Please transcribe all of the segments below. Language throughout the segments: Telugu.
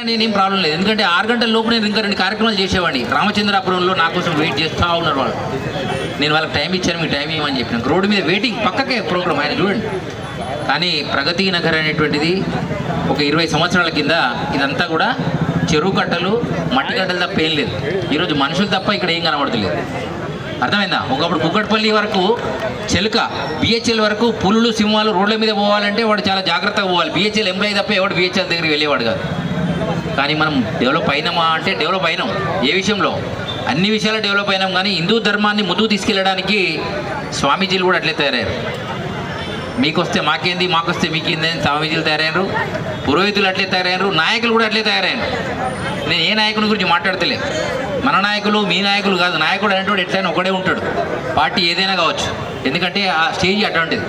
నేనేం ప్రాబ్లం లేదు, ఎందుకంటే 6 గంటల లోపు నేను ఇంకా 2 కార్యక్రమాలు చేసేవాడిని. రామచంద్రాపురంలో నా కోసం వెయిట్ చేస్తూ ఉన్నారు వాళ్ళు. నేను వాళ్ళకి టైం ఇచ్చాను, మీకు టైం ఇవ్వమని చెప్పిన. రోడ్డు మీద వెయిటింగ్, పక్కకే ప్రోగ్రామ్ ఆయన చూడండి. కానీ ప్రగతి నగర్ అనేటువంటిది ఒక 20 సంవత్సరాల కింద ఇదంతా కూడా చెరువు కట్టలు, మట్టి గడ్డలు తప్ప ఏం లేదు. ఈరోజు మనుషులు తప్ప ఇక్కడ ఏం కనబడతలేదు. అర్థమైందా? ఒకప్పుడు కుక్కట్పల్లి వరకు చెలుక, బిహెచ్ఎల్ వరకు పులులు, సింహాలు రోడ్ల మీద పోవాలంటే వాడు చాలా జాగ్రత్తగా పోవాలి. బిహెచ్ఎల్ ఎంప్లాయీ తప్ప ఎవడు బిహెచ్ఎల్ దగ్గరికి వెళ్ళేవాడు కాదు. కానీ మనం డెవలప్ అయినామా అంటే డెవలప్ అయినాం. ఏ విషయంలో? అన్ని విషయాలు డెవలప్ అయినాం. కానీ హిందూ ధర్మాన్ని ముందుకు తీసుకెళ్ళడానికి స్వామీజీలు కూడా అట్లే తయారయ్యారు. మీకొస్తే మాకేంది, మాకొస్తే మీకేంది అని స్వామీజీలు తయారయ్యారు. పురోహితులు అట్లే తయారయ్యారు. నాయకులు కూడా అట్లే తయారయ్యారు. నేను ఏ నాయకుని గురించి మాట్లాడతలేదు. మన నాయకులు మీ నాయకులు కాదు. నాయకుడు అనేటువంటి ఎట్లయినా ఒకడే ఉంటాడు, పార్టీ ఏదైనా కావచ్చు. ఎందుకంటే ఆ స్టేజ్ అటువంటిది.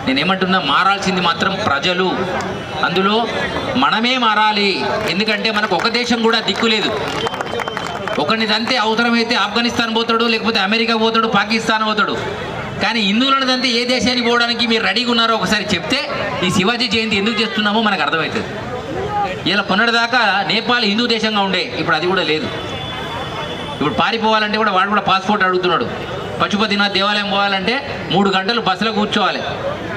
నేనేమంటున్నా, మారాల్సింది మాత్రం ప్రజలు. అందులో మనమే మారాలి. ఎందుకంటే మనకు ఒక దేశం కూడా దిక్కు లేదు. ఒకరిని దంతే అవసరమైతే ఆఫ్ఘనిస్తాన్ పోతాడు, లేకపోతే అమెరికా పోతాడు, పాకిస్తాన్ పోతాడు. కానీ హిందువులను దంతే ఏ దేశానికి పోవడానికి మీరు రెడీగా ఉన్నారో ఒకసారి చెప్తే ఈ శివాజీ జయంతి ఎందుకు చేస్తున్నామో మనకు అర్థమవుతుంది. ఇలా కొన్నటిదాకా నేపాల్ హిందూ దేశంగా ఉండే, ఇప్పుడు అది కూడా లేదు. ఇప్పుడు పారిపోవాలంటే కూడా వాడు కూడా పాస్పోర్ట్ అడుగుతున్నాడు. పశుపతినాథ్ దేవాలయం పోవాలంటే 3 గంటలు బస్సులో కూర్చోవాలి,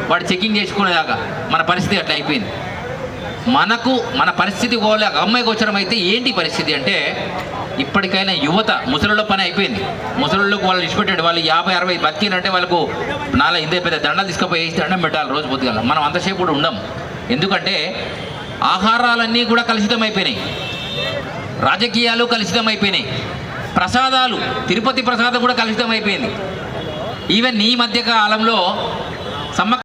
వాడు చెకింగ్ చేసుకునేదాకా. మన పరిస్థితి అట్లా అయిపోయింది. మన పరిస్థితి పోలే. అమ్మాయికి వచ్చరం అయితే ఏంటి పరిస్థితి అంటే, ఇప్పటికైనా యువత, ముసలిలో పని అయిపోయింది. ముసలిళ్ళకు వాళ్ళు ఇచ్చిపెట్టాడు. వాళ్ళు 50-60 బతికినంటే వాళ్ళకు ఇంతే పెద్ద దండలు తీసుకుపోయి వేసి దండం పెట్టాలి రోజు పొద్దుగల. మనం అంతసేపు కూడా ఉండం. ఎందుకంటే ఆహారాలన్నీ కూడా కలుషితం అయిపోయినాయి, రాజకీయాలు కలుషితం అయిపోయినాయి, ప్రసాదాలు, తిరుపతి ప్రసాదం కూడా కలుషితం అయిపోయింది. ఈవెన్ ఈ మధ్య కాలంలో